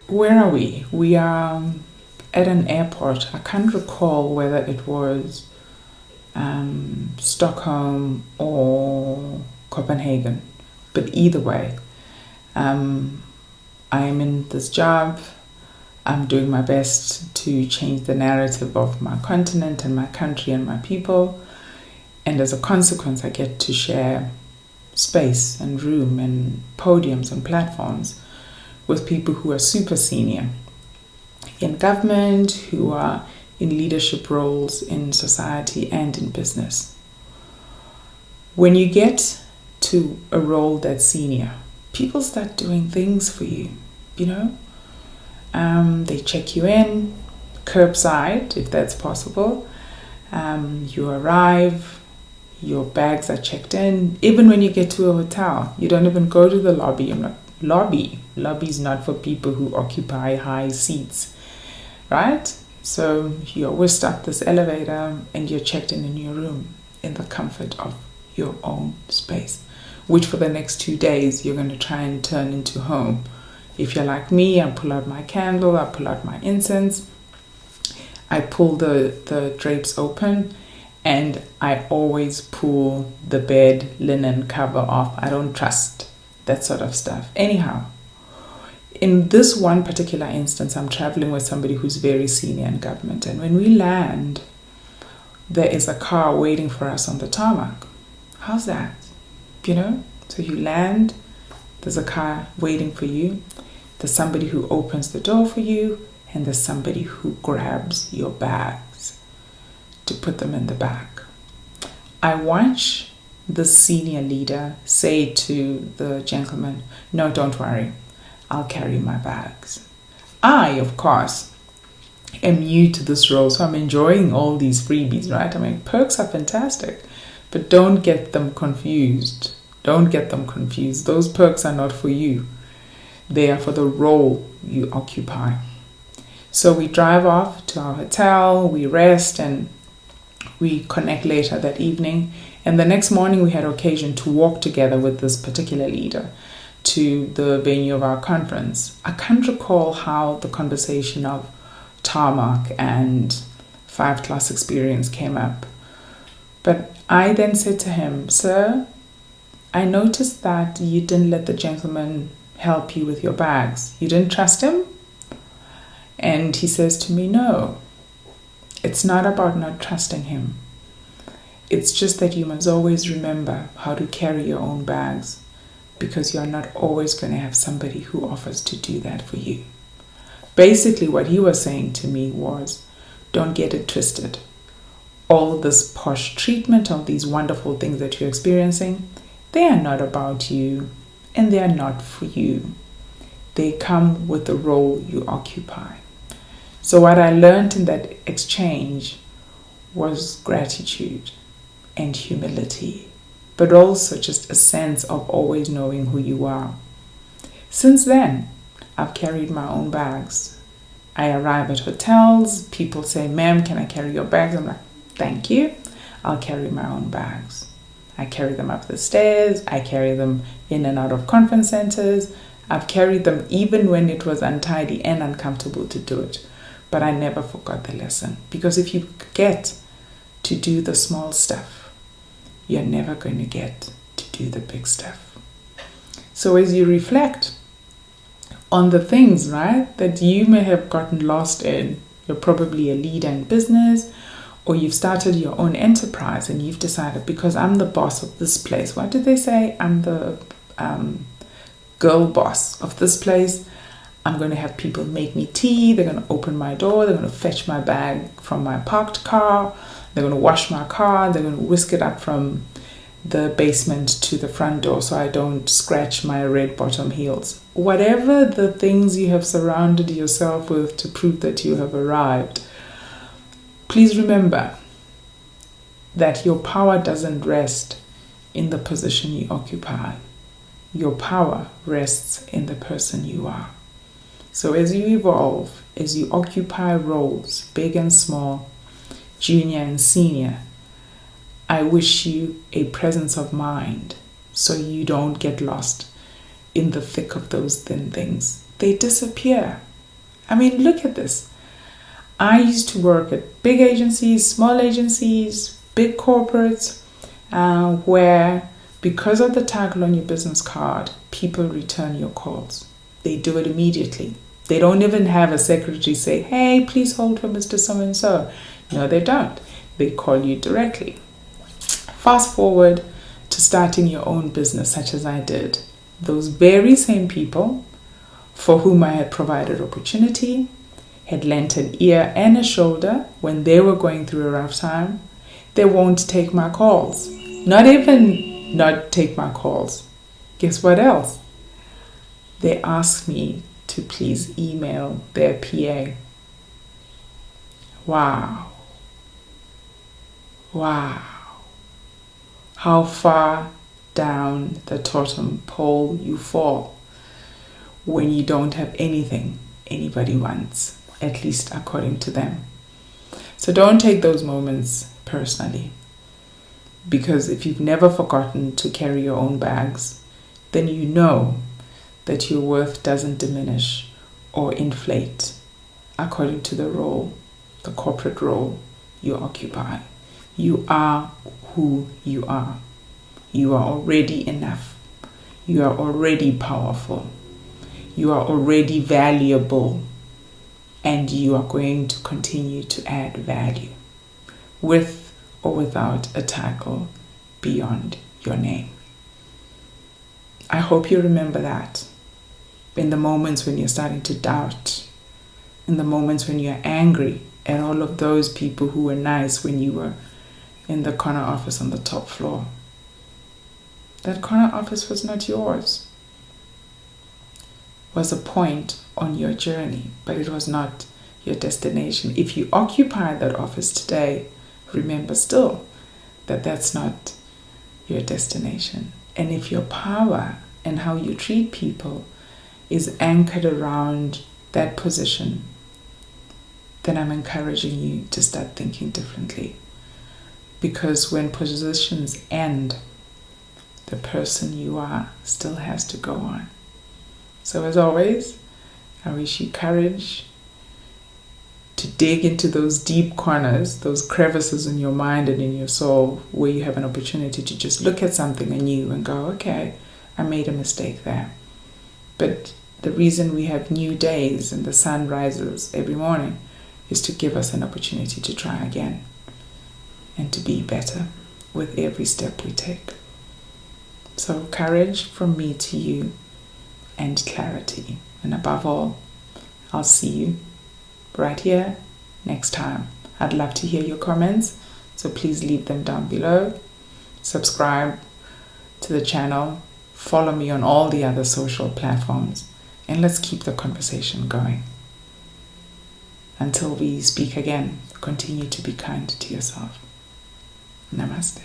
where are we? We are at an airport. I can't recall whether it was Stockholm or Copenhagen, but either way, I am in this job. I'm doing my best to change the narrative of my continent and my country and my people. And as a consequence, I get to share space and room and podiums and platforms with people who are super senior in government, who are in leadership roles in society and in business. When you get to a role that's senior, people start doing things for you, They check you in, curbside, if that's possible. You arrive, your bags are checked in. Even when you get to a hotel, you don't even go to the lobby. Lobby's not for people who occupy high seats, right? So you're whisked up this elevator and you're checked in your room in the comfort of your own space, which for the next 2 days you're going to try and turn into home. If you're like me, I pull out my candle, I pull out my incense, I pull the drapes open, and I always pull the bed linen cover off. I don't trust that sort of stuff. Anyhow, in this one particular instance, I'm traveling with somebody who's very senior in government. And when we land, there is a car waiting for us on the tarmac. How's that? So you land, there's a car waiting for you. There's somebody who opens the door for you, and there's somebody who grabs your bags to put them in the back. I watch the senior leader say to the gentleman, "No, don't worry, I'll carry my bags." I, of course, am new to this role, so I'm enjoying all these freebies, right? I mean, perks are fantastic, but don't get them confused. Don't get them confused. Those perks are not for you. They are for the role you occupy. So we drive off to our hotel, we rest, and we connect later that evening. And the next morning we had occasion to walk together with this particular leader to the venue of our conference. I can't recall how the conversation of tarmac and 5-class experience came up. But I then said to him, "Sir, I noticed that you didn't let the gentleman help you with your bags. You didn't trust him?" And he says to me, "No, it's not about not trusting him. It's just that you must always remember how to carry your own bags, because you're not always going to have somebody who offers to do that for you." Basically, what he was saying to me was, don't get it twisted. All this posh treatment, all these wonderful things that you're experiencing, they are not about you and they are not for you. They come with the role you occupy. So what I learned in that exchange was gratitude and humility, but also just a sense of always knowing who you are. Since then, I've carried my own bags. I arrive at hotels, people say, "Ma'am, can I carry your bags?" I'm like, "Thank you, I'll carry my own bags." I carry them up the stairs, I carry them in and out of conference centers. I've carried them even when it was untidy and uncomfortable to do it. But I never forgot the lesson, because if you get to do the small stuff, you're never going to get to do the big stuff. So as you reflect on the things, right, that you may have gotten lost in, you're probably a leader in business, or you've started your own enterprise and you've decided, because I'm the boss of this place. What did they say? I'm the girl boss of this place. I'm going to have people make me tea. They're going to open my door. They're going to fetch my bag from my parked car. They're going to wash my car. They're going to whisk it up from the basement to the front door so I don't scratch my red bottom heels. Whatever the things you have surrounded yourself with to prove that you have arrived, please remember that your power doesn't rest in the position you occupy. Your power rests in the person you are. So as you evolve, as you occupy roles, big and small, junior and senior, I wish you a presence of mind so you don't get lost in the thick of those thin things. They disappear. I mean, look at this. I used to work at big agencies, small agencies, big corporates, where because of the title on your business card, people return your calls. They do it immediately. They don't even have a secretary say, hey, please hold for Mr. So-and-so. No, they don't. They call you directly. Fast forward to starting your own business, such as I did. Those very same people for whom I had provided opportunity, had lent an ear and a shoulder when they were going through a rough time, they won't take my calls. Not even not take my calls. Guess what else? They ask me to please email their PA. Wow. Wow. How far down the totem pole you fall when you don't have anything anybody wants, at least according to them. So don't take those moments personally, because if you've never forgotten to carry your own bags, then you know that your worth doesn't diminish or inflate according to the role, the corporate role you occupy. You are who you are. You are already enough. You are already powerful. You are already valuable. And you are going to continue to add value with or without a title beyond your name. I hope you remember that in the moments when you're starting to doubt, in the moments when you're angry at all of those people who were nice when you were in the corner office on the top floor. That corner office was not yours. It was a point on your journey, but it was not your destination. If you occupy that office today, remember still that that's not your destination. And if your power and how you treat people is anchored around that position, then I'm encouraging you to start thinking differently. Because when positions end, the person you are still has to go on. So as always, I wish you courage to dig into those deep corners, those crevices in your mind and in your soul, where you have an opportunity to just look at something anew and go, okay, I made a mistake there. But the reason we have new days and the sun rises every morning is to give us an opportunity to try again and to be better with every step we take. So courage from me to you, and clarity. And above all, I'll see you right here next time. I'd love to hear your comments, so please leave them down below. Subscribe to the channel, follow me on all the other social platforms, and let's keep the conversation going. Until we speak again, continue to be kind to yourself. Namaste.